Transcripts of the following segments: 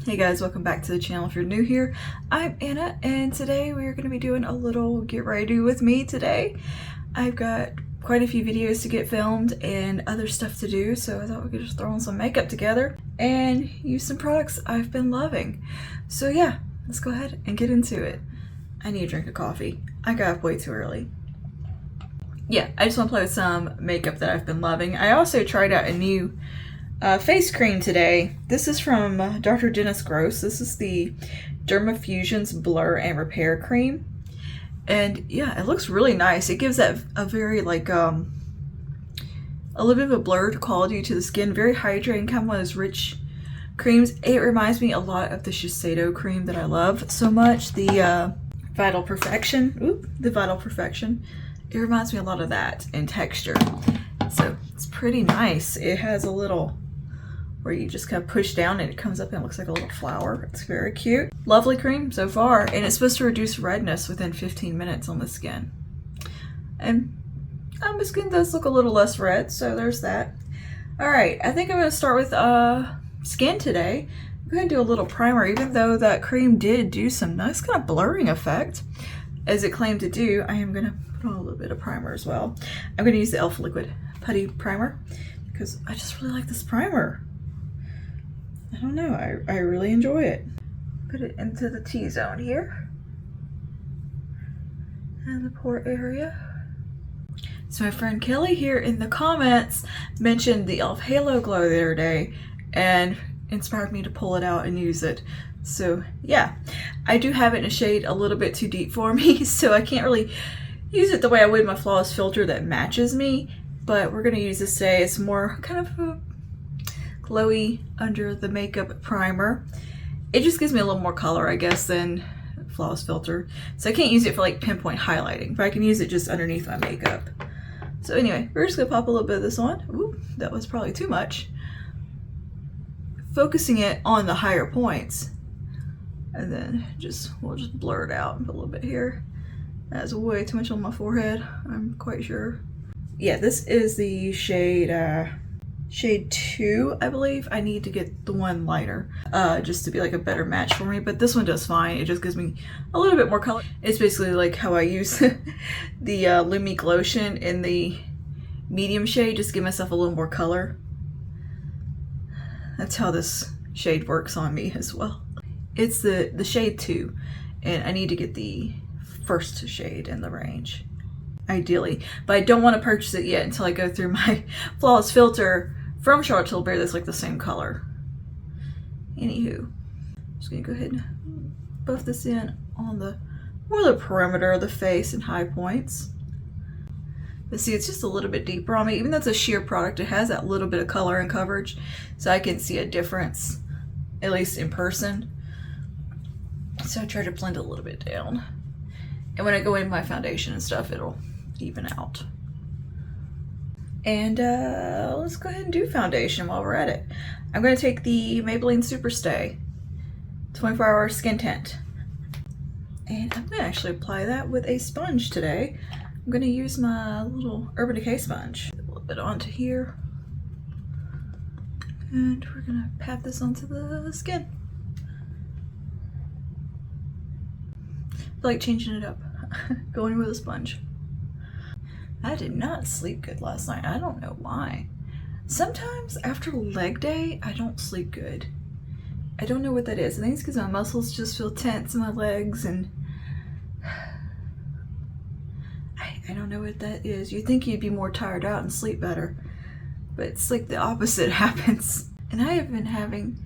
Hey guys, welcome back to the channel. If you're new here, I'm Anna, and today we're going to be doing a little get ready with me today. I've got quite a few videos to get filmed and other stuff to do, so I thought we could just throw on some makeup together and use some products I've been loving. So yeah, let's go ahead and get into it. I need a drink of coffee. I got up way too early. Yeah, I just want to play with some makeup that I've been loving. I also tried out a new face cream today. This is from Dr. Dennis Gross. This is the Dermafusions Blur and Repair Cream. And yeah, it looks really nice. It gives that a very like a little bit of a blurred quality to the skin. Very hydrating, kind of one of those rich creams. It reminds me a lot of the Shiseido cream that I love so much. The Vital Perfection. Oop, the Vital Perfection. It reminds me a lot of that in texture. So it's pretty nice. It has a little where you just kind of push down and it comes up and it looks like a little flower. It's very cute. Lovely cream so far, and it's supposed to reduce redness within 15 minutes on the skin. And my skin does look a little less red, so there's that. Alright, I think I'm going to start with skin today. I'm going to do a little primer, even though that cream did do some nice kind of blurring effect, as it claimed to do. I am going to put on a little bit of primer as well. I'm going to use the e.l.f. Liquid Putty Primer, because I just really like this primer. I don't know, I really enjoy it. Put it into the T-zone here. And the pore area. So my friend Kelly here in the comments mentioned the e.l.f. Halo Glow the other day and inspired me to pull it out and use it. So yeah, I do have it in a shade a little bit too deep for me, so I can't really use it the way I would my Flawless filter that matches me. But we're going to use this today. It's more kind of a glowy under the makeup primer. It just gives me a little more color, I guess, than Flawless filter. So I can't use it for like pinpoint highlighting, but I can use it just underneath my makeup. So anyway, we're just going to pop a little bit of this on. Ooh, that was probably too much. Focusing it on the higher points. And then we'll just blur it out and put a little bit here. That's way too much on my forehead, I'm quite sure. Yeah, this is the shade 2, I believe. I need to get the one lighter just to be like a better match for me, but this one does fine. It just gives me a little bit more color. It's basically like how I use the Lumique lotion in the medium shade, just to give myself a little more color. That's how this shade works on me as well. It's the shade 2, and I need to get the first shade in the range, ideally. But I don't want to purchase it yet until I go through my Flawless filter from Charlotte Tilbury that's like the same color. Anywho, I'm just gonna go ahead and buff this in on the perimeter of the face and high points. But see, it's just a little bit deeper on me. Even though it's a sheer product, it has that little bit of color and coverage, so I can see a difference, at least in person. So I try to blend it a little bit down. And when I go in my foundation and stuff, it'll even out. And let's go ahead and do foundation while we're at it. I'm going to take the Maybelline Super Stay 24-hour skin tint. And I'm going to actually apply that with a sponge today. I'm going to use my little Urban Decay sponge. A little bit onto here. And we're going to pat this onto the skin. I like changing it up. Going with a sponge. I did not sleep good last night. I don't know why. Sometimes after leg day, I don't sleep good. I don't know what that is. I think it's because my muscles just feel tense in my legs, and I don't know what that is. You'd think you'd be more tired out and sleep better, but it's like the opposite happens. And I have been having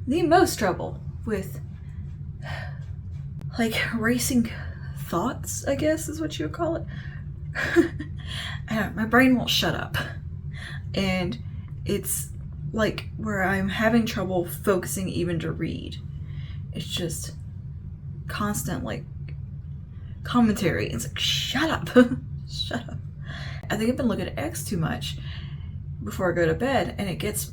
the most trouble with like racing thoughts, I guess is what you would call it. I don't know, my brain won't shut up, and it's like where I'm having trouble focusing even to read. It's just constant like commentary. It's like, shut up. Shut up. I think I've been looking at X too much before I go to bed, and it gets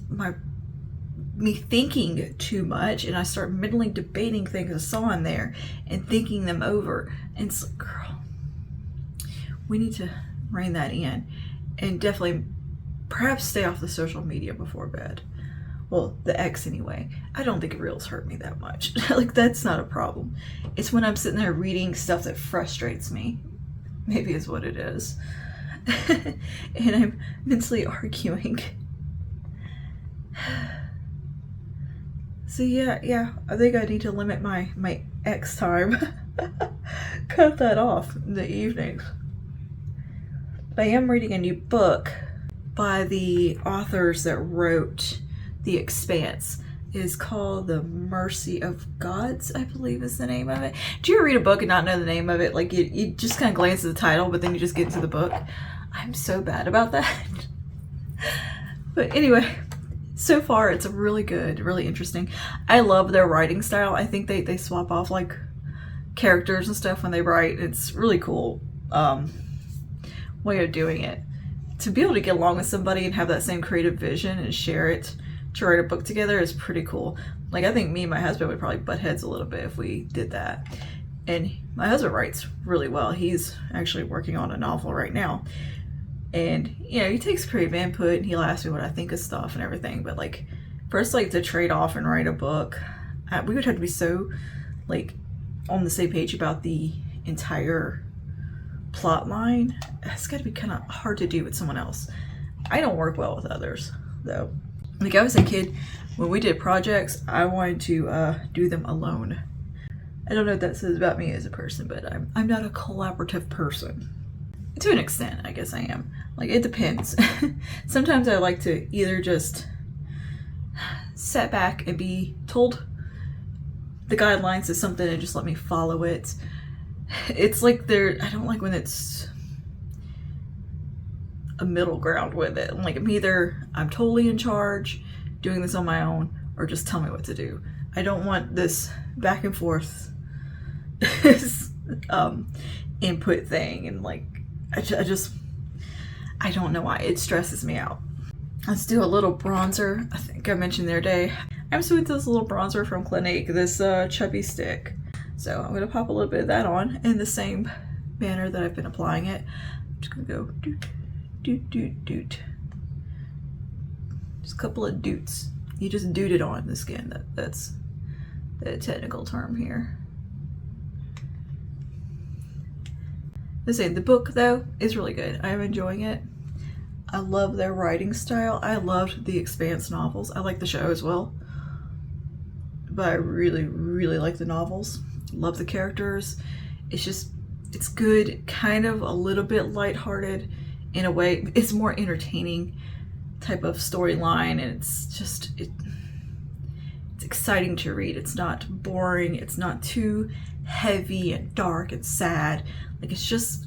me thinking too much, and I start mentally debating things I saw in there and thinking them over, and it's like, girl, we need to rein that in, and definitely perhaps stay off the social media before bed, Well, the X anyway. I don't think reels hurt me that much. Like, that's not a problem. It's when I'm sitting there reading stuff that frustrates me. Maybe is what it is. And I'm mentally arguing. So yeah, I think I need to limit my X time. Cut that off in the evenings. But I am reading a new book by the authors that wrote The Expanse. It is called The Mercy of Gods, I believe is the name of it. Do you ever read a book and not know the name of it? Like you just kind of glance at the title, but then you just get into the book. I'm so bad about that. But anyway, so far it's really good, really interesting. I love their writing style. I think they swap off like characters and stuff when they write. It's really cool way of doing it. To be able to get along with somebody and have that same creative vision and share it to write a book together is pretty cool. Like, I think me and my husband would probably butt heads a little bit if we did that. And my husband writes really well. He's actually working on a novel right now. And, you know, he takes creative input and he'll ask me what I think of stuff and everything. But, like, for us, like, to trade off and write a book, we would have to be so, like, on the same page about the entire plot line. It's got to be kind of hard to do with someone else. I don't work well with others, though. Like, I was a kid, when we did projects, I wanted to do them alone. I don't know what that says about me as a person, but I'm not a collaborative person. To an extent, I guess I am. Like, it depends. Sometimes I like to either just sit back and be told the guidelines of something and just let me follow it. It's like I don't like when it's a middle ground with it. Like, I'm totally in charge, doing this on my own, or just tell me what to do. I don't want this back and forth input thing, and like, I don't know why. It stresses me out. Let's do a little bronzer. I think I mentioned the other day, I'm just with this little bronzer from Clinique, this chubby stick. So I'm gonna pop a little bit of that on in the same manner that I've been applying it. I'm just gonna go doot, doot, doot, doot. Just a couple of doots. You just doot it on the skin. That's the technical term here. Listen, the book though is really good. I'm enjoying it. I love their writing style. I loved the Expanse novels. I like the show as well, but I really, really like the novels. Love the characters. It's good, kind of a little bit lighthearted in a way. It's more entertaining type of storyline, and it's exciting to read. It's not boring. It's not too heavy and dark and sad. Like, it's just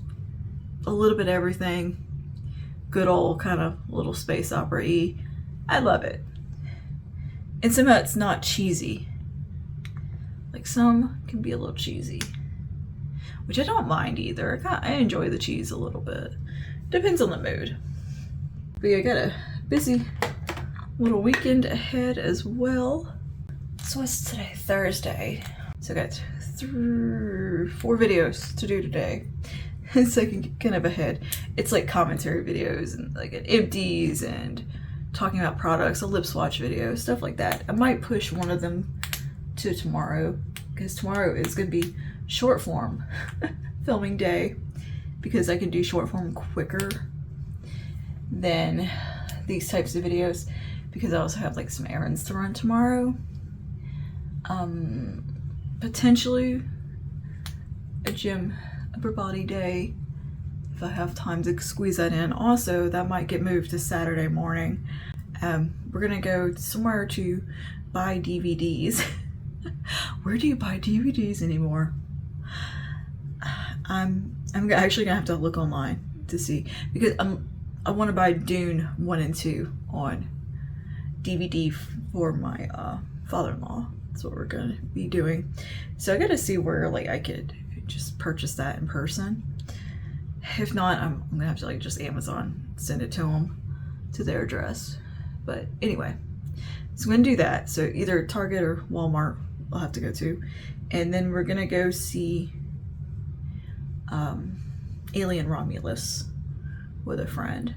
a little bit of everything. Good old kind of little space opera-y. I love it. And somehow it's not cheesy. Like, some can be a little cheesy, which I don't mind either. I enjoy the cheese a little bit. Depends on the mood. But yeah, I got a busy little weekend ahead as well. So what's today? Thursday. So I got 4 videos to do today. So I can get kind of ahead. It's like commentary videos and like an empties and talking about products, a lip swatch video, stuff like that. I might push one of them to tomorrow, because tomorrow is going to be short form filming day, because I can do short form quicker than these types of videos, because I also have like some errands to run tomorrow. Potentially a gym upper body day if I have time to squeeze that in. Also, that might get moved to Saturday morning. We're gonna go somewhere to buy DVDs. Where do you buy DVDs anymore? I'm actually gonna have to look online to see, because I want to buy Dune 1 and 2 on DVD for my father-in-law. That's what we're gonna be doing. So I gotta see where like I could just purchase that in person. If not, I'm gonna have to like just Amazon send it to them to their address. But anyway, so I'm gonna do that. So either Target or Walmart I'll have to go to, and then we're gonna go see Alien Romulus with a friend.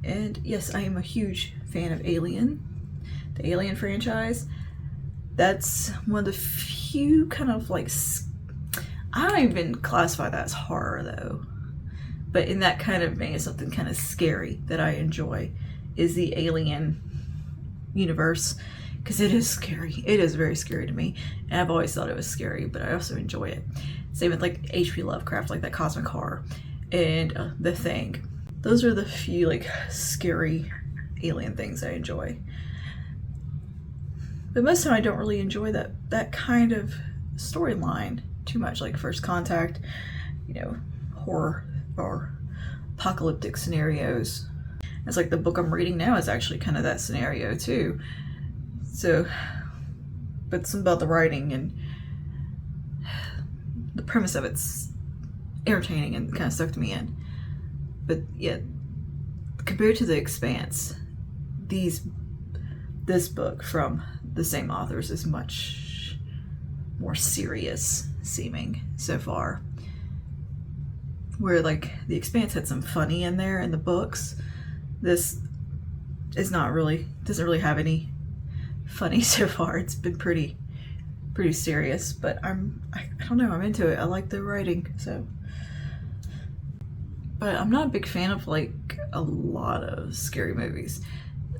And yes, I am a huge fan of Alien, the Alien franchise. That's one of the few kind of like, I don't even classify that as horror though, but in that kind of vein, something kind of scary that I enjoy is the Alien universe, because it is scary. It is very scary to me, and I've always thought it was scary, but I also enjoy it. Same with like H.P. Lovecraft, like that cosmic horror, and The Thing. Those are the few like scary alien things I enjoy. But most of the time I don't really enjoy that kind of storyline too much, like First Contact, you know, horror or apocalyptic scenarios. It's like the book I'm reading now is actually kind of that scenario too. So, but some about the writing and the premise of it's entertaining and kind of sucked me in. But yeah, compared to The Expanse, this book from the same authors is much more serious seeming so far. Where like The Expanse had some funny in there in the books, this is not really, doesn't really have any funny so far. It's been pretty serious, but I don't know, I'm into it. I like the writing, so. But I'm not a big fan of like a lot of scary movies,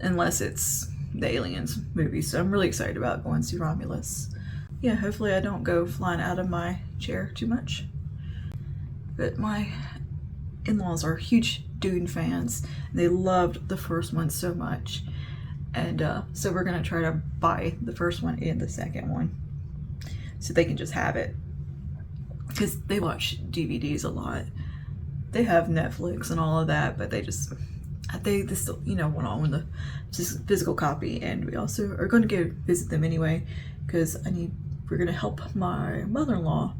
unless it's the Aliens movies. So I'm really excited about going to see Romulus. Yeah, hopefully I don't go flying out of my chair too much. But my in-laws are huge Dune fans. They loved the first one so much. And so we're gonna try to buy the first one and the second one so they can just have it. Because they watch DVDs a lot. They have Netflix and all of that, but they still, you know, want on the physical copy. And we also are going to go visit them anyway, because we're going to help my mother-in-law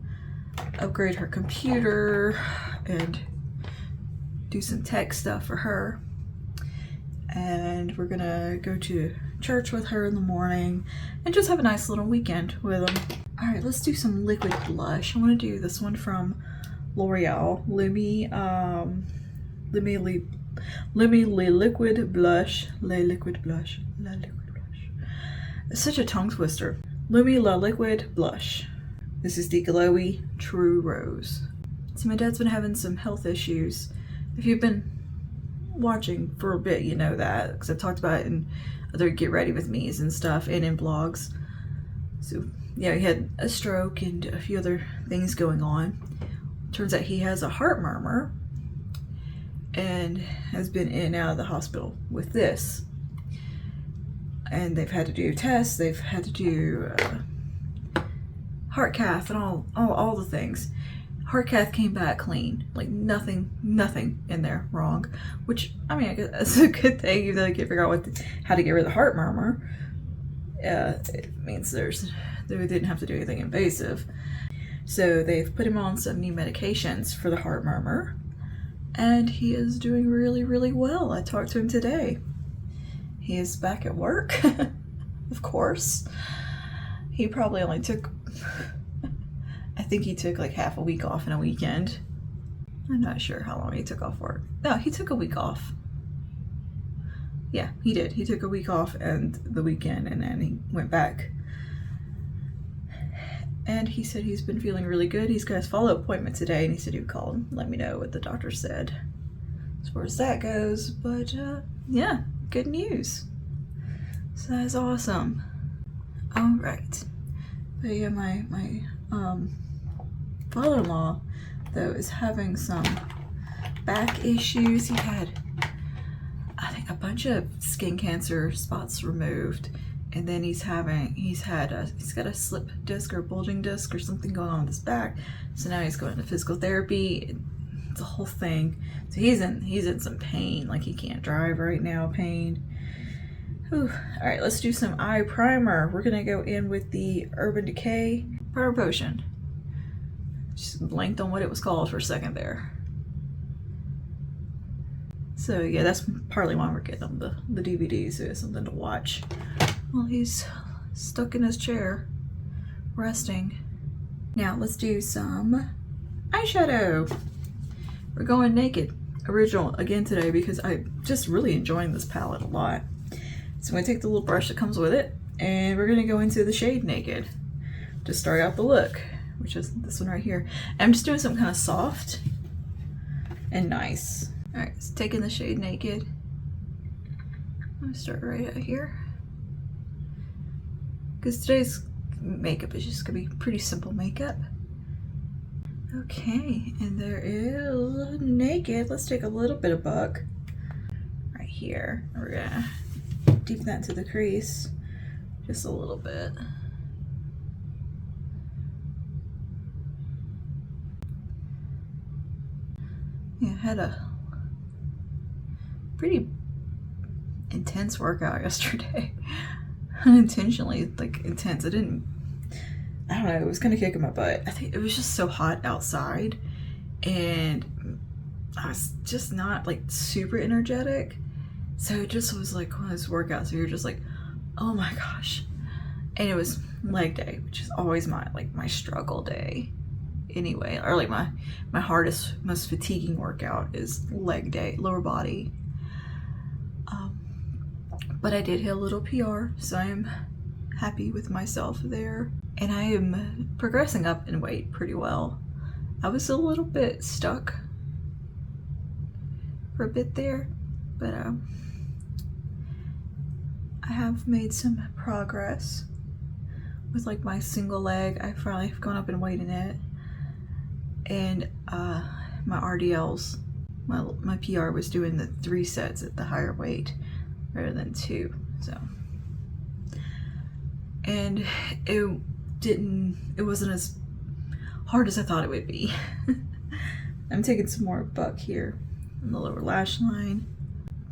upgrade her computer and do some tech stuff for her. And we're gonna go to church with her in the morning and just have a nice little weekend with them. All right, let's do some liquid blush. I want to do this one from L'Oreal, Lumi Liquid Blush. It's such a tongue twister. Lumi La Liquid Blush. This is the Glowy True Rose. So my dad's been having some health issues. If you've been watching for a bit, you know that, because I've talked about it in other Get Ready With Me's and stuff, and in blogs. So yeah, he had a stroke and a few other things going on. Turns out he has a heart murmur and has been in and out of the hospital with this. And they've had to do tests, they've had to do heart cath and all the things. Heart cath came back clean, like nothing in there wrong, which, I mean, I guess that's a good thing. Even though they can't figure out how to get rid of the heart murmur, it means they didn't have to do anything invasive. So they've put him on some new medications for the heart murmur, and he is doing really, really well. I talked to him today. He is back at work, of course. He probably only took, I think he took like half a week off in a weekend. I'm not sure how long he took off work. No, he took a week off. Yeah, he did. He took a week off and the weekend, and then he went back. And he said he's been feeling really good. He's got his follow-up appointment today, and he said he would call and let me know what the doctor said as far as that goes. But yeah, good news. So that's awesome. All right. But yeah, my father-in-law, though, is having some back issues. He had, I think, a bunch of skin cancer spots removed, and then he's got a slip disc or bulging disc or something going on with his back. So now he's going to physical therapy. It's a whole thing. So he's in some pain, like he can't drive right now. Pain. Whew. All right, let's do some eye primer. We're gonna go in with the Urban Decay Primer Potion. Just blanked on what it was called for a second there. So yeah, that's partly why we're getting the DVD, so it's something to watch while he's stuck in his chair, resting. Now let's do some eyeshadow. We're going naked. original again today because I'm just really enjoying this palette a lot. So I'm going to take the little brush that comes with it, and we're going to go into the shade Naked to start out the look, which is this one right here. And I'm just doing something kind of soft and nice. Alright, so taking the shade Naked. I'm going to start right out here. Because today's makeup is just going to be pretty simple makeup. Okay, and there is Naked. Let's take a little bit of Buck right here. We're gonna deepen that into the crease just a little bit. Yeah, I had a pretty intense workout yesterday. Unintentionally, like, intense. I don't know, it was kind of kicking my butt. I think it was just so hot outside and I was just not like super energetic. So it just was like one of those workouts where you're just like, oh my gosh. And it was leg day, which is always my struggle day anyway. Or like my hardest, most fatiguing workout is leg day, lower body. But I did hit a little PR, so I'm happy with myself there. And I am progressing up in weight pretty well. I was a little bit stuck for a bit there, but I have made some progress with like my single leg. I finally have gone up in weight in it, and my RDLs, my PR was doing the 3 sets at the higher weight rather than 2. So, and it wasn't as hard as I thought it would be. I'm taking some more Buck here in the lower lash line.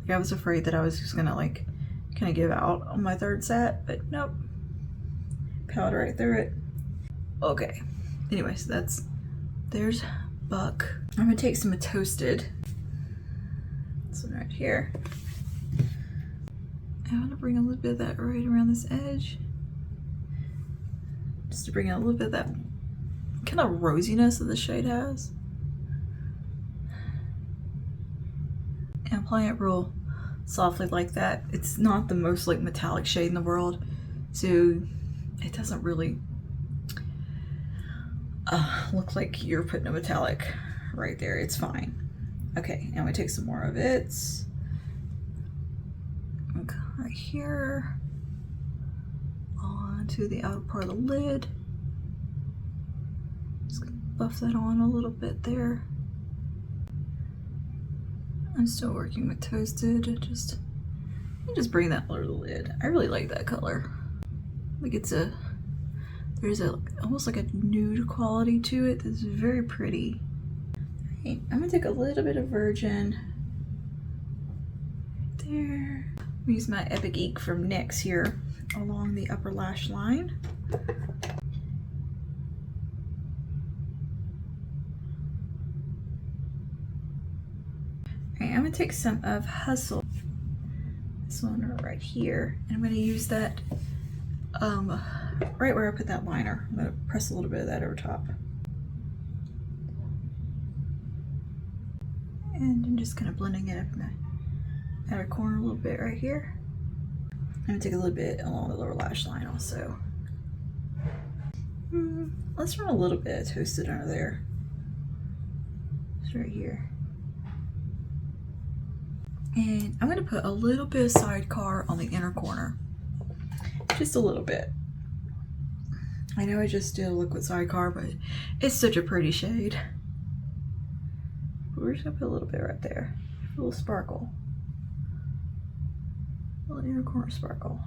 I was afraid that I was just gonna like kind of give out on my 3rd set, but nope. Powder right through it. Okay. Anyway, so there's Buck. I'm gonna take some Toasted. This one right here. I want to bring a little bit of that right around this edge. Just to bring out a little bit of that kind of rosiness that the shade has. And applying it real softly like that. It's not the most like metallic shade in the world, so it doesn't really look like you're putting a metallic right there. It's fine. Okay, and we take some more of it. Okay, right here onto the outer part of the lid. Just gonna buff that on a little bit there. I'm still working with Toasted. Just bring that color to the lid. I really like that color. Like there's almost like a nude quality to it that's very pretty. Right, I'm gonna take a little bit of Virgin right there. Use my Epic Ink from NYX here along the upper lash line. Alright, I'm going to take some of Hustle, this one right here, and I'm going to use that right where I put that liner. I'm going to press a little bit of that over top. And I'm just kind of blending it up in the outer corner a little bit right here. I'm going to take a little bit along the lower lash line also. Let's run a little bit of Toasted under there. Just right here. And I'm going to put a little bit of Sidecar on the inner corner. Just a little bit. I know I just did a liquid Sidecar, but it's such a pretty shade. But we're just going to put a little bit right there. A little sparkle. A little inner corner sparkle.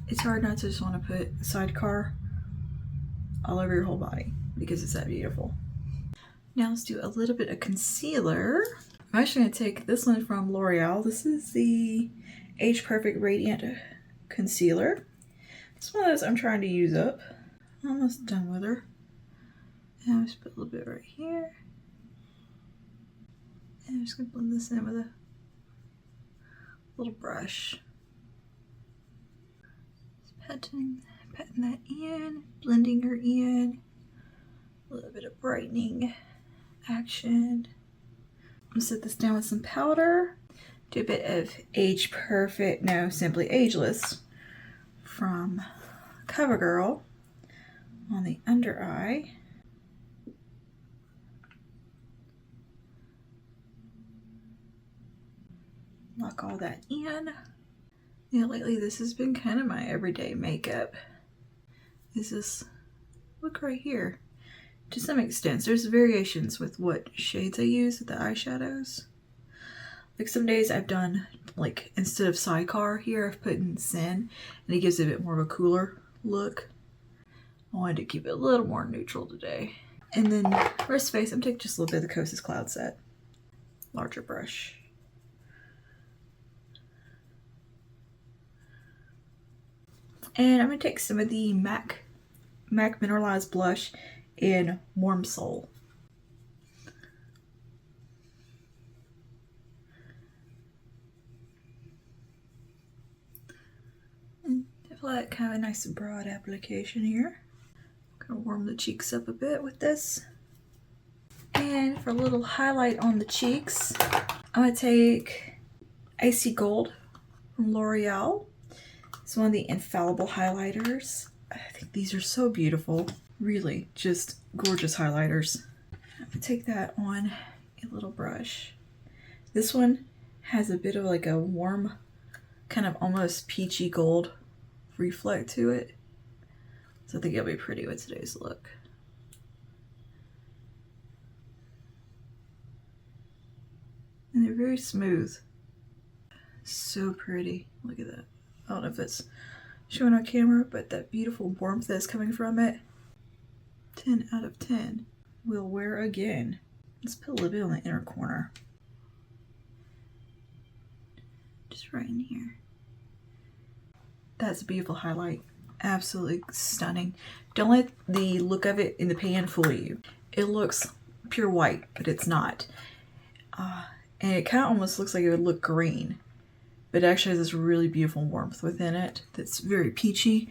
It's hard not to just want to put Sidecar all over your whole body because it's that beautiful. Now let's do a little bit of concealer. I'm actually going to take this one from L'Oreal. This is the Age Perfect Radiant Concealer. It's one of those I'm trying to use up. Almost done with her. And I'm just put a little bit right here. And I'm just going to blend this in with a little brush. Just patting that in, blending her in. A little bit of brightening action. gonna set this down with some powder. Do a bit of Age Perfect, no, Simply Ageless from CoverGirl on the under eye. Lock all that in. Yeah, lately this has been kind of my everyday makeup. Is this look right here? To some extent, there's variations with what shades I use with the eyeshadows. Like some days I've done, like instead of Sidecar here, I've put in Sin, and it gives it a bit more of a cooler look. I wanted to keep it a little more neutral today. And then rest face, I'm taking just a little bit of the Kosas Cloud Set. Larger brush. And I'm going to take some of the MAC Mineralized Blush in Warm Soul. And definitely kind of a nice broad application here. I'm going to warm the cheeks up a bit with this. And for a little highlight on the cheeks, I'm going to take Icy Gold from L'Oreal. It's one of the infallible highlighters. I think these are so beautiful. Really, just gorgeous highlighters. I'm gonna take that on a little brush. This one has a bit of like a warm, kind of almost peachy gold reflect to it. So I think it'll be pretty with today's look. And they're very smooth. So pretty. Look at that. I don't know if it's showing on camera, but that beautiful warmth that's coming from it. 10 out of 10. Will wear again. Let's put a little bit on the inner corner. Just right in here. That's a beautiful highlight. Absolutely stunning. Don't let the look of it in the pan fool you. It looks pure white, but it's not. And it kind of almost looks like it would look green. But it actually has this really beautiful warmth within it that's very peachy.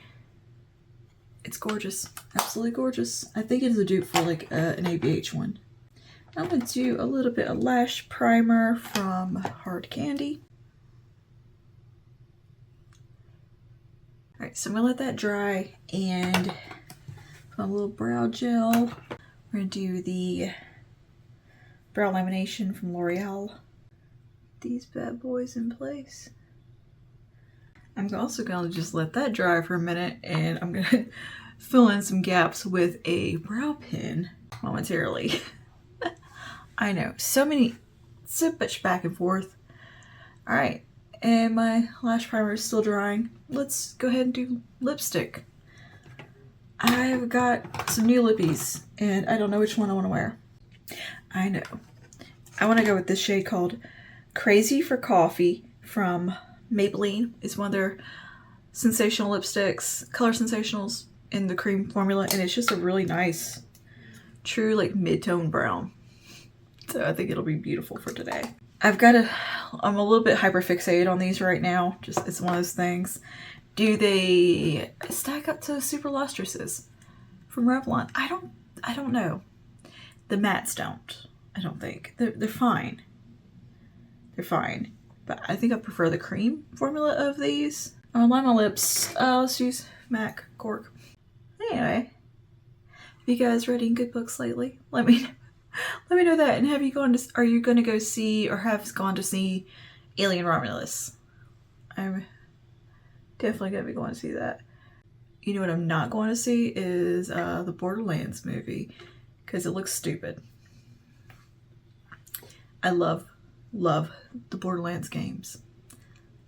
It's gorgeous. Absolutely gorgeous. I think it is a dupe for like an ABH one. I'm going to do a little bit of lash primer from Hard Candy. Alright, so I'm going to let that dry and put a little brow gel. We're going to do the brow lamination from L'Oreal. These bad boys in place. I'm also going to just let that dry for a minute, and I'm going to fill in some gaps with a brow pen momentarily. I know, so much back and forth. All right, and my lash primer is still drying. Let's go ahead and do lipstick. I've got some new lippies, and I don't know which one I want to wear. I know. I want to go with this shade called Crazy for Coffee from Maybelline. It's one of their sensational lipsticks, color sensationals in the cream formula, and it's just a really nice, true like mid-tone brown. So I think it'll be beautiful for today. I'm a little bit hyperfixated on these right now. Just it's one of those things. Do they stack up to Super Lustresses from Revlon? I don't know. The mattes don't. I don't think they're fine. They're fine. But I think I prefer the cream formula of these. I'm gonna line my lips. Let's use MAC Cork. Anyway, have you guys read any good books lately? Let me know that. And are you going to go see or have gone to see Alien Romulus? I'm definitely going to be going to see that. You know what I'm not going to see is the Borderlands movie because it looks stupid. I love the Borderlands games.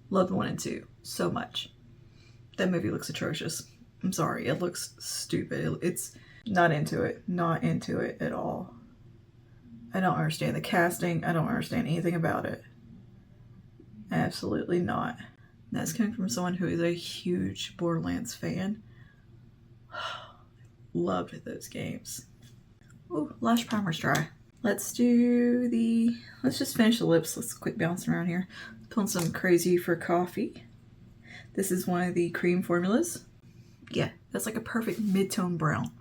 Love 1 and 2 so much. That movie looks atrocious. I'm sorry, it looks stupid. It's not into it. Not into it at all. I don't understand the casting. I don't understand anything about it. Absolutely not. That's coming from someone who is a huge Borderlands fan. Loved those games. Ooh, lash primer's dry. Let's just finish the lips. Let's quick bounce around here. Put on some Crazy for Coffee. This is one of the cream formulas. Yeah, that's like a perfect mid-tone brown.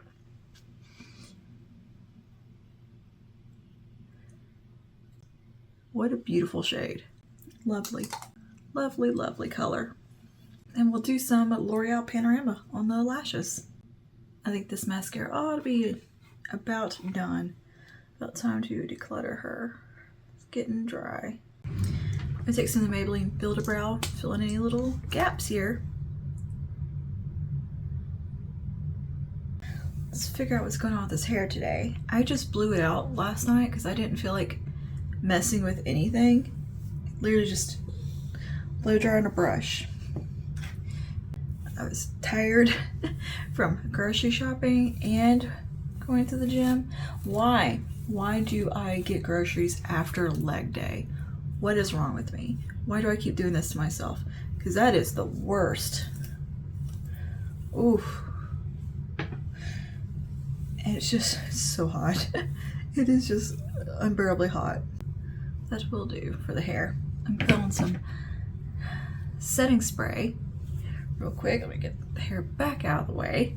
What a beautiful shade. Lovely, lovely, lovely color. And we'll do some L'Oreal Panorama on the lashes. I think this mascara ought to be about done. About time to declutter her. It's getting dry. I'm gonna take some of the Maybelline Build a Brow, fill in any little gaps here. Let's figure out what's going on with this hair today. I just blew it out last night because I didn't feel like messing with anything. Literally just blow dry on a brush. I was tired from grocery shopping and going to the gym. Why? Why do I get groceries after leg day? What is wrong with me? Why do I keep doing this to myself? Because that is the worst. Oof. And it's just so hot. It is just unbearably hot. That will do for the hair. I'm filling some setting spray real quick. Let me get the hair back out of the way.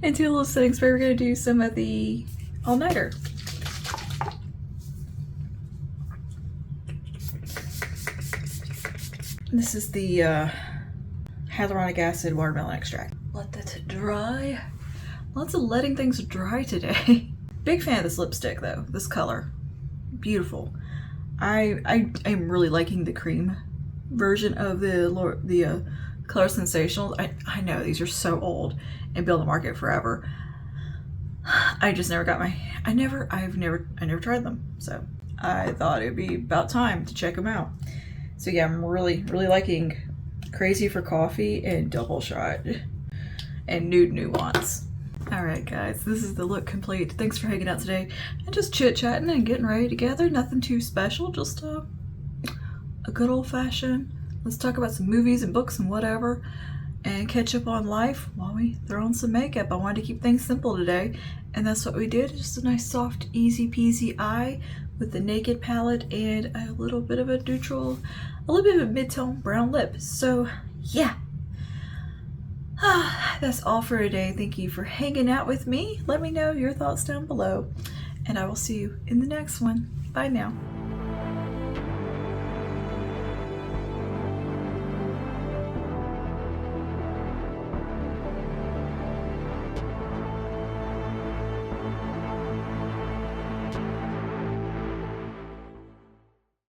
And do a little setting spray. We're going to do some of the all-nighter. This is the hyaluronic acid watermelon extract. Let that dry. Lots of letting things dry today. Big fan of this lipstick though, this color. Beautiful. I am really liking the cream version of the Color Sensationals. I know these are so old and been on the market forever. I just never got I never tried them. So I thought it'd be about time to check them out. So yeah, I'm really liking Crazy for Coffee and Double Shot and Nude Nuance. Alright guys, this is the look complete. Thanks for hanging out today and just chit-chatting and getting ready together. Nothing too special, just a good old-fashioned, let's talk about some movies and books and whatever and catch up on life while we throw on some makeup. I wanted to keep things simple today and that's what we did. Just a nice soft easy peasy eye with the Naked palette and a little bit of a neutral, a little bit of a mid-tone brown lip. So yeah. That's all for today. Thank you for hanging out with me. Let me know your thoughts down below, and I will see you in the next one. Bye now.